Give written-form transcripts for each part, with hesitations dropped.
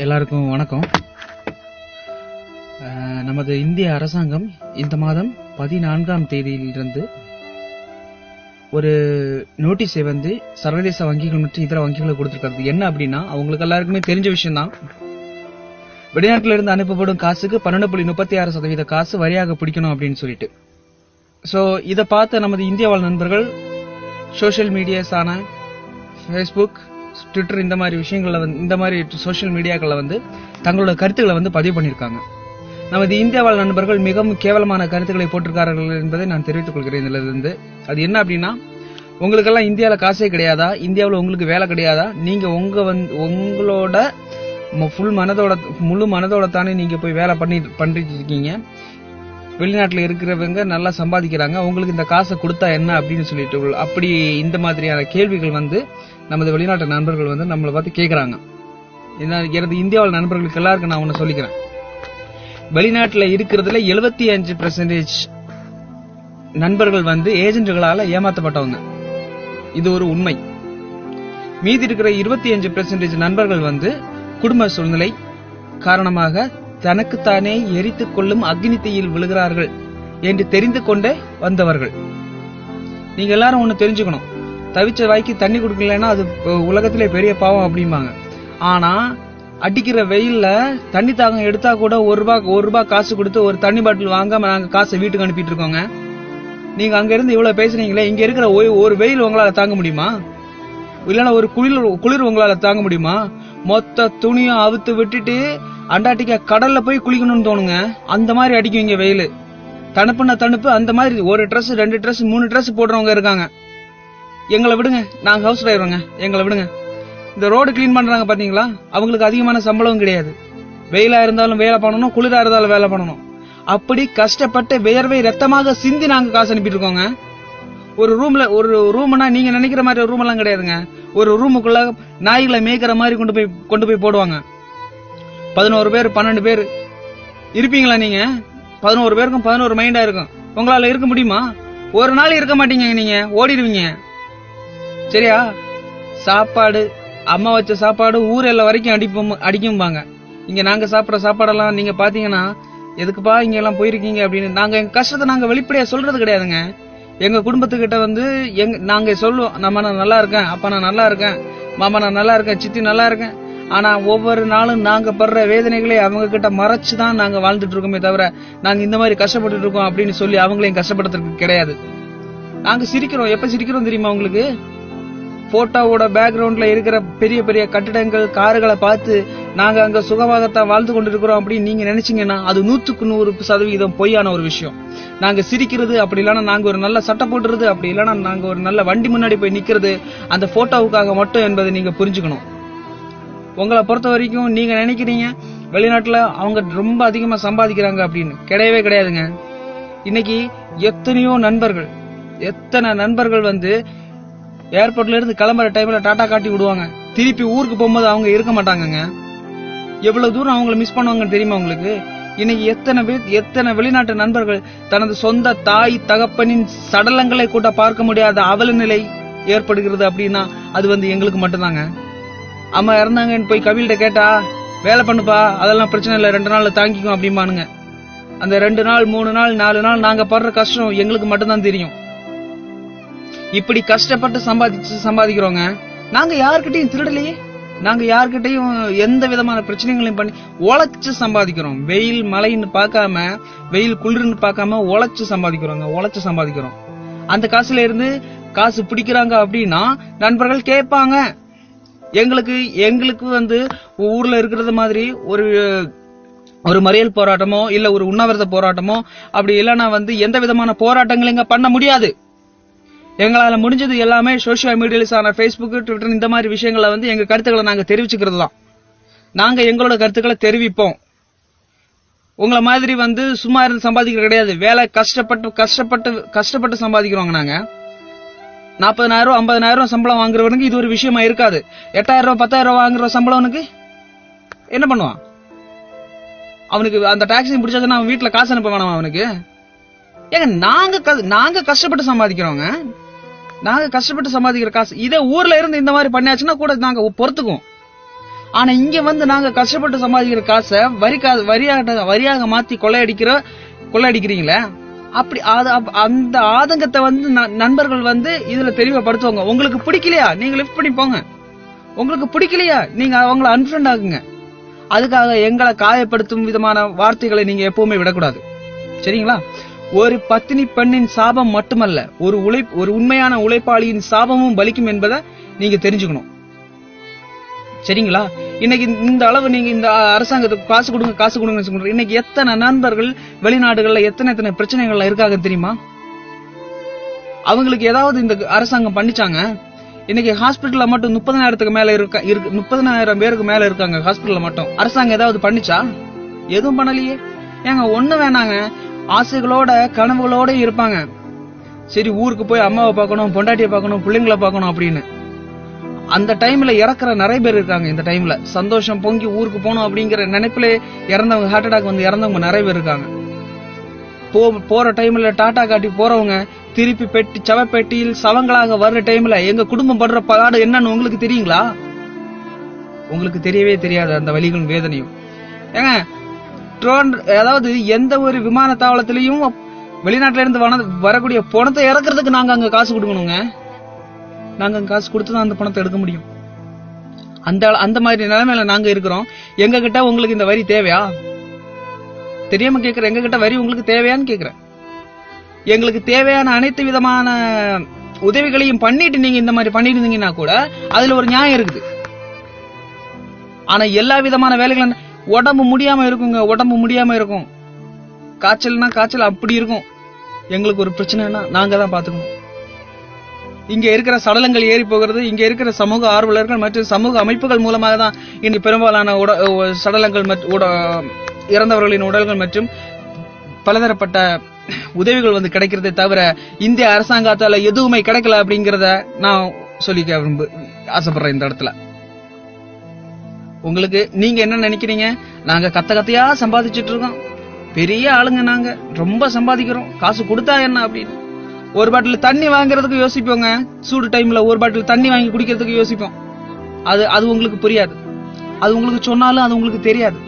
எல்லாருக்கும் வணக்கம். நமது இந்திய அரசாங்கம் இந்த மாதம் 14ஆம் தேதியிலிருந்து ஒரு நோட்டீஸை சர்வதேச வங்கிகள் மற்றும் இதர வங்கிகளுக்கு கொடுத்திருக்கிறது. என்ன அப்படின்னா, அவங்களுக்கு எல்லாருக்குமே தெரிஞ்ச விஷயம் தான். வெளிநாட்டில இருந்து அனுப்பப்படும் காசுக்கு 12.36% காசு வரியாக பிடிக்கணும் அப்படின்னு சொல்லிட்டு. சோ இதை பார்த்த நமது இந்திய வாழ் நண்பர்கள் சோசியல் மீடியாஸான ஃபேஸ்புக், ட்விட்டர் இந்த மாதிரி விஷயங்கள்ல இந்த மாதிரி சோசியல் மீடியாக்கள்ல தங்களோட கருத்துக்களை பதிவு பண்ணிருக்காங்க. நமது இந்திய வாழ் நண்பர்கள் மிகவும் கேவலமான கருத்துக்களை போட்டிருக்கார்கள் என்பதை நான் தெரிவித்துக் கொள்கிறேன். இதுல இருந்து அது என்ன அப்படின்னா, உங்களுக்கெல்லாம் இந்தியாவில காசே கிடையாதா? இந்தியாவில் உங்களுக்கு வேலை கிடையாதா? நீங்க உங்களோட முழு மனதோட தானே நீங்க போய் வேலை பண்ணிட்டு இருக்கீங்க. வெளிநாட்டுல இருக்கிறவங்க நல்லா சம்பாதிக்கிறாங்க, உங்களுக்கு இந்த காசை கொடுத்தா என்ன அப்படின்னு சொல்லிட்டு அப்படி இந்த மாதிரியான கேள்விகள் நமது வெளிநாட்டு நண்பர்கள் நம்மளை பார்த்து கேட்கறாங்க. எனது இந்தியாவில் நண்பர்களுக்கு எல்லாருக்கும் நான் ஒண்ணு சொல்லிக்கிறேன். வெளிநாட்டுல இருக்கிறதுல 75% நண்பர்கள் ஏஜென்ட்களால ஏமாத்தப்பட்டவங்க. இது ஒரு உண்மை. மீதி இருக்கிற 25% நண்பர்கள் குடும்ப சூழ்நிலை காரணமாக தனக்குத்தானே எரித்துக் கொள்ளும் அக்னி தீயில் விழுகிறார்கள் என்று தெரிந்து கொண்டே வந்தவர்கள். நீங்க எல்லாரும் ஒண்ணு தெரிஞ்சுக்கணும், தவிச்ச வாய்க்கு தண்ணி கொடுக்கலன்னா அது உலகத்திலே பெரிய பாவம் அப்படிம்பாங்க. ஆனா அடிக்கிற வெயில்ல தண்ணி தாகம் எடுத்தா கூட ஒரு ரூபாய் காசு கொடுத்து ஒரு தண்ணி பாட்டில் வாங்காம நாங்க காசை வீட்டுக்கு அனுப்பிட்டு இருக்கோங்க. நீங்க அங்க இருந்து இவ்வளவு பேசுறீங்களே, இங்க இருக்கிற ஒரு வெயில் உங்களால தாங்க முடியுமா? இல்லன்னா ஒரு குளிர் உங்களால தாங்க முடியுமா? மொத்த துணியும் அவுத்து விட்டுட்டு அண்டார்டிகா கடல்ல போய் குளிக்கணும்னு தோணுங்க. அந்த மாதிரி அடிக்கும் இங்க வெயில். தணுப்புன்னா தணுப்பு. அந்த மாதிரி ஒரு ட்ரெஸ் 2 ட்ரெஸ் 3 ட்ரெஸ் போடுறவங்க இருக்காங்க. எங்களை விடுங்க, நாங்க ஹவுஸ் டிரைவருங்க, எங்களை விடுங்க. இந்த ரோடு கிளீன் பண்றாங்க பாத்தீங்களா, அவங்களுக்கு அதிகமான சம்பளம் கிடையாது. வெயிலா இருந்தாலும் வேலை பண்ணணும், குளிரா இருந்தாலும் வேலை பண்ணணும். அப்படி கஷ்டப்பட்டு வியர்வை ரத்தமாக சிந்தி நாங்க காசு அனுப்பிட்டு இருக்கோங்க. ஒரு ரூம்னா நீங்க நினைக்கிற மாதிரி ஒரு ரூம் எல்லாம் கிடையாதுங்க. ஒரு ரூமுக்குள்ள நாய்களை மேய்க்கிற மாதிரி கொண்டு போய் போடுவாங்க. 11 பேர் 12 பேர் இருப்பீங்களா? நீங்க 11 பேருக்கும் 11 மைண்டா இருக்கும். உங்களால இருக்க முடியுமா? ஒரு நாள் இருக்க மாட்டீங்க, நீங்க ஓடிடுவீங்க. சரியா? சாப்பாடு அம்மா வச்ச சாப்பாடு ஊர் எல்லாம் வரைக்கும் அடிக்கும்பாங்க. இங்க நாங்க சாப்பிட்ற சாப்பாடெல்லாம் நீங்க பாத்தீங்கன்னா, எதுக்குப்பா இங்க எல்லாம் போயிருக்கீங்க அப்படின்னு நாங்க எங்க கஷ்டத்தை நாங்க வெளிப்படையா சொல்றது கிடையாதுங்க. எங்க குடும்பத்துக்கிட்ட நாங்க சொல்லுவோம், நம்ம நான் நல்லா இருக்கேன், அப்பா நான் நல்லா இருக்கேன், மாமா நான் நல்லா இருக்கேன், சித்தி நல்லா இருக்கேன். ஆனா ஒவ்வொரு நாளும் நாங்க படுற வேதனைகளை அவங்க கிட்ட மறைச்சுதான் நாங்க வாழ்ந்துட்டு இருக்கோமே தவிர, நாங்க இந்த மாதிரி கஷ்டப்பட்டு இருக்கோம் அப்படின்னு சொல்லி அவங்களையும் கஷ்டப்படுத்துறது கிடையாது. நாங்க சிரிக்கிறோம். எப்ப சிரிக்கிறோம் தெரியுமா உங்களுக்கு? போட்டோவோட பேக்ரவுண்ட்ல இருக்கிற பெரிய பெரிய கட்டிடங்கள், காருகளை பார்த்து நாங்க அங்க சுகமாகத்தான் வாழ்ந்து கொண்டிருக்கிறோம் அப்படின்னு நீங்க நினைச்சீங்கன்னா அது 100% பொய்யான ஒரு விஷயம். நாங்க சிரிக்கிறது, அப்படி இல்லைன்னா நாங்க ஒரு நல்ல சட்டை போட்டுறது, அப்படி இல்லைன்னா நாங்க ஒரு நல்ல வண்டி முன்னாடி போய் நிக்கிறது அந்த போட்டோவுக்காக மட்டும் என்பதை நீங்க புரிஞ்சுக்கணும். உங்களை பொறுத்த வரைக்கும் நீங்க நினைக்கிறீங்க வெளிநாட்டுல அவங்க ரொம்ப அதிகமா சம்பாதிக்கிறாங்க அப்படின்னு. கிடையவே கிடையாதுங்க. இன்னைக்கு எத்தனை நண்பர்கள் ஏர்போர்ட்ல இருந்து கிளம்புற டைம்ல டாடா காட்டி விடுவாங்க, திருப்பி ஊருக்கு போகும்போது அவங்க இருக்க மாட்டாங்க. எவ்வளவு தூரம் அவங்களை மிஸ் பண்ணுவாங்கன்னு தெரியுமா உங்களுக்கு? இன்னைக்கு எத்தனை வெளிநாட்டு நண்பர்கள் தனது சொந்த தாய் தகப்பனின் சடலங்களை கூட பார்க்க முடியாத அவல நிலை ஏற்படுகிறது அப்படின்னா அது எங்களுக்கு மட்டும்தாங்க. அம்மா இறந்தாங்கன்னு போய் கவிழ்கிட்ட கேட்டா, வேலை பண்ணுப்பா, அதெல்லாம் பிரச்சனை இல்லை, 2 நாள்ல தாங்கிக்கும் அப்படிமானுங்க. அந்த 2 நாள் 3 நாள் 4 நாள் நாங்க படுற கஷ்டம் எங்களுக்கு மட்டும்தான் தெரியும். இப்படி கஷ்டப்பட்டு சம்பாதிக்கிறோங்க. நாங்க யாருக்கிட்டையும் திருடலையே, நாங்க யாருக்கிட்டையும் எந்த விதமான பிரச்சனைகளையும் பண்ணி உழைச்சு சம்பாதிக்கிறோம். வெயில் மழைன்னு பார்க்காம, வெயில் குளிர்னு பார்க்காம உழைச்சு சம்பாதிக்கிறோம். அந்த காசுல இருந்து காசு பிடிக்கிறாங்க அப்படின்னா நண்பர்கள் கேட்பாங்க. எங்களுக்கு ஊர்ல இருக்கிறது மாதிரி ஒரு மறியல் போராட்டமோ இல்ல ஒரு உண்ணாவிரத போராட்டமோ அப்படி இல்லைன்னா எந்த விதமான போராட்டங்களும் இங்க பண்ண முடியாது. எங்களால முடிஞ்சது எல்லாமே சோசியல் மீடியாஸான ஃபேஸ்புக், ட்விட்டர் இந்த மாதிரி விஷயங்களை எங்க கருத்துக்களை நாங்க தெரிவிச்சுக்கிறது தான். நாங்க எங்களோட கருத்துக்களை தெரிவிப்போம். உங்களை மாதிரி சும்மா இருந்து சம்பாதிக்கிறது கிடையாது. வேலை கஷ்டப்பட்டு சம்பாதிக்கிறோங்க. நாங்க 40,000 50,000 சம்பளம் வாங்குறவனுக்கு இது ஒரு விஷயமா இருக்காது. 8,000 10,000 வாங்குற சம்பளவனுக்கு என்ன பண்ணுவான்? அவனுக்கு அந்த டாக்ஸி பிடிச்சாச்சுன்னா அவன் வீட்டுல காசு அனுப்ப வேணாம் அவனுக்கு. ஏங்க நாங்க கஷ்டப்பட்டு சம்பாதிக்கிறோங்க. நாங்க கஷ்டப்பட்டு சம்பாதிக்கிற காசு இதே ஊர்ல இருந்து இந்த மாதிரி பண்ணியாச்சுன்னா கூட நாங்க பொறுத்துக்குவோம். ஆனா இங்க வந்து நாங்க கஷ்டப்பட்டு சம்பாதிக்கிற காசை வரியாக மாத்தி கொள்ளையடிக்கிறீங்களே, அப்படி அந்த ஆதங்கத்தை வந்து நண்பர்கள் வந்து இதுல தெளிவுபடுத்துவாங்க. உங்களுக்கு பிடிக்கலையா நீங்க லிஃப்ட் பண்ணி போங்க, உங்களுக்கு பிடிக்கலையா நீங்க அவங்கள அன்ஃப்ரெண்ட் ஆகுங்க. அதுக்காக எங்களை காயப்படுத்தும் விதமான வார்த்தைகளை நீங்க எப்பவுமே விடக்கூடாது, சரிங்களா? ஒரு பத்தினி பெண்ணின் சாபம் மட்டுமல்ல, ஒரு உண்மையான உழைப்பாளியின் சாபமும் பலிக்கும் என்பதை நீங்க தெரிஞ்சுக்கணும், சரிங்களா? இன்னைக்கு இந்த அளவு நீங்க இந்த அரசாங்கத்துக்கு காசு கொடுங்க. இன்னைக்கு எத்தனை நண்பர்கள் வெளிநாடுகள்ல எத்தனை பிரச்சனைகள்ல இருக்காங்க தெரியுமா? அவங்களுக்கு ஏதாவது இந்த அரசாங்கம் பண்ணிச்சாங்க? இன்னைக்கு ஹாஸ்பிட்டல்ல மட்டும் 30,000 மேல 30,000 பேருக்கு மேல இருக்காங்க ஹாஸ்பிட்டல்ல மட்டும். அரசாங்கம் ஏதாவது பண்ணிச்சா? எதுவும் பண்ணலையே. ஏங்க ஒண்ணு வேணாங்க, ஆசைகளோட கனவுகளோட இருப்பாங்க. சரி ஊருக்கு போய் அம்மாவை பார்க்கணும், பொண்டாட்டியை பார்க்கணும், பிள்ளைங்களை பார்க்கணும் அப்படின்னு. அந்த டைம்ல இறக்குற நிறைய பேர் இருக்காங்க. இந்த டைம்ல சந்தோஷம் பொங்கி ஊருக்கு போகணும் அப்படிங்கிற நினைப்பிலே இறந்தவங்க, ஹார்ட் அட்டாக் வந்து இறந்தவங்க நிறைய பேர் இருக்காங்க. போற டைம்ல டாடா காட்டி போறவங்க திருப்பி சவப்பெட்டியில் சவங்களாக வர்ற டைம்ல எங்க குடும்பம் படுற பாடு என்னன்னு உங்களுக்கு தெரியுங்களா? உங்களுக்கு தெரியவே தெரியாது அந்த வலிகளும் வேதனையும். ஏங்க அதாவது எந்த ஒரு விமான தாவளத்திலையும் வெளிநாட்டுல இருந்து வரக்கூடிய பணத்தை இறக்குறதுக்கு நாங்க அங்க காசு கொடுக்கணுங்க. நாங்க அங்க காசு கொடுத்துதான் அந்த பணத்தை எடுக்க முடியும். அந்த மாதிரி நிலைமையில நாங்க இருக்கிறோம். எங்க கிட்ட உங்களுக்கு இந்த வரி தேவையா? தெரியாம கேக்குற, எங்க கிட்ட வரி உங்களுக்கு தேவையான்னு கேக்குறேன். எங்களுக்கு தேவையான அனைத்து விதமான உதவிகளையும் பண்ணிட்டு நீங்க இந்த மாதிரி பண்ணிட்டு இருந்தீங்கன்னா கூட அதுல ஒரு நியாயம் இருக்குது. ஆனா எல்லா விதமான வேலைகளும் உடம்பு முடியாம இருக்குங்க, உடம்பு முடியாம இருக்கும். காய்ச்சல்னா காய்ச்சல் அப்படி இருக்கும். எங்களுக்கு ஒரு பிரச்சனைனா நாங்க தான் பாத்துக்கணும். இங்க இருக்கிற சடலங்கள் ஏறி போகிறது இங்க இருக்கிற சமூக ஆர்வலர்கள் மற்றும் சமூக அமைப்புகள் மூலமாக தான் இன்னைக்கு பெரும்பாலான சடலங்கள் இறந்தவர்களின் உடல்கள் மற்றும் பலதரப்பட்ட உதவிகள் வந்து கிடைக்கிறதே தவிர இந்திய அரசாங்கத்தால எதுவுமே கிடைக்கல அப்படிங்கறத நான் சொல்லிக்க ஆசைப்படுறேன் இந்த இடத்துல. உங்களுக்கு நீங்க என்ன நினைக்கிறீங்க? நாங்க கத்தையா சம்பாதிச்சுட்டு இருக்கோம், பெரிய ஆளுங்க, நாங்க ரொம்ப சம்பாதிக்கிறோம், காசு கொடுத்தா என்ன அப்படின்னு. ஒரு பாட்டில் தண்ணி வாங்குறதுக்கு யோசிப்போங்க. சூடு டைம்ல ஒரு பாட்டில் தண்ணி வாங்கி குடிக்கிறதுக்கு யோசிப்போம். அது உங்களுக்கு புரியாது. அது உங்களுக்கு சொன்னாலும் அது உங்களுக்கு தெரியாது.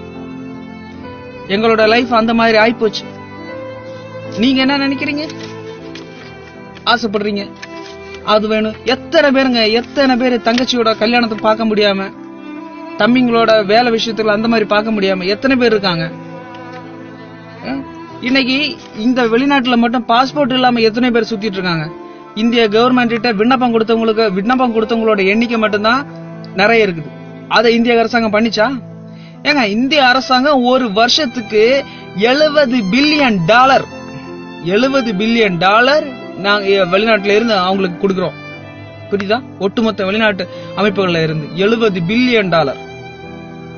எங்களோட லைஃப் அந்த மாதிரி ஆயிப்போச்சு. நீங்க என்ன நினைக்கிறீங்க? ஆசைப்படுறீங்க அது வேணும். எத்தனை பேரு தங்கச்சியோட கல்யாணத்தை பார்க்க முடியாம, தம்பிங்களோட வேலை விஷயத்துல அந்த மாதிரி பார்க்க முடியாம எத்தனை பேர் இருக்காங்க? இன்னைக்கு இந்த வெளிநாட்டுல மட்டும் பாஸ்போர்ட் இல்லாம எத்தனை பேர் சுத்திட்டு இருக்காங்க? இந்திய கவர்மெண்ட் கிட்ட விண்ணப்பம் கொடுத்தவங்களோட எண்ணிக்கை மட்டும்தான் நிறைய இருக்குது. அதை இந்திய அரசாங்கம் பண்ணிச்சா? ஏங்க இந்திய அரசாங்கம் ஒரு வருஷத்துக்கு $70 பில்லியன் நாங்க வெளிநாட்டுல இருந்து அவங்களுக்கு கொடுக்கிறோம். புரியுதா? ஒட்டுமொத்த வெளிநாட்டு அமைப்புகள்ல இருந்து $70 பில்லியன்.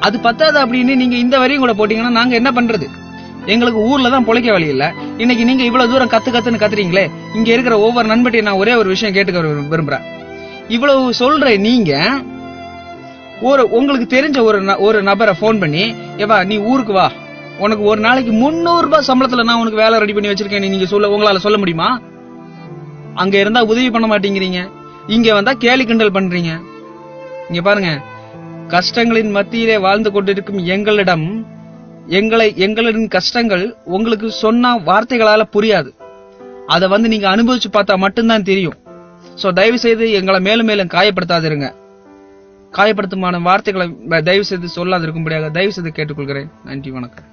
அது பத்தாது அப்படின்னு நீங்க இந்த வரியும் கூட போட்டீங்கன்னா நாங்க என்ன பண்றது? எங்களுக்கு ஊர்ல தான் பொழைக்க வழி இல்ல. இன்னைக்கு நீங்க இவ்வளவு தூரம் கத்துன்னு கத்துறீங்களே, இங்க இருக்கிற ஒவ்வொரு நண்பர்கிட்ட நான் ஒரே ஒரு விஷயம் கேட்டுக்க விரும்புறேன். இவ்வளவு சொல்ற நீங்க உங்களுக்கு தெரிஞ்ச ஒரு நபரை போன் பண்ணி, ஏவா நீ ஊருக்கு வா, உனக்கு ஒரு நாளைக்கு $300 சம்பளத்துல நான் உனக்கு வேலை ரெடி பண்ணி வச்சிருக்கேன், நீங்க உங்களால சொல்ல முடியுமா? அங்க இருந்தா உதவி பண்ண மாட்டேங்கிறீங்க, இங்க வந்தா கேலி கிண்டல் பண்றீங்க. இங்க பாருங்க, கஷ்டங்களின் மத்தியிலே வாழ்ந்து கொண்டிருக்கும் எங்களின் கஷ்டங்கள் உங்களுக்கு சொன்ன வார்த்தைகளால புரியாது. அதை வந்து நீங்க அனுபவிச்சு பார்த்தா மட்டும்தான் தெரியும். சோ தயவு செய்து எங்களை மேலும் மேலும் காயப்படுத்தாதிருங்க. காயப்படுத்துமான வார்த்தைகளை தயவு செய்து சொல்லாதிருக்கும்படியாக தயவு செய்து கேட்டுக்கொள்கிறேன். நன்றி, வணக்கம்.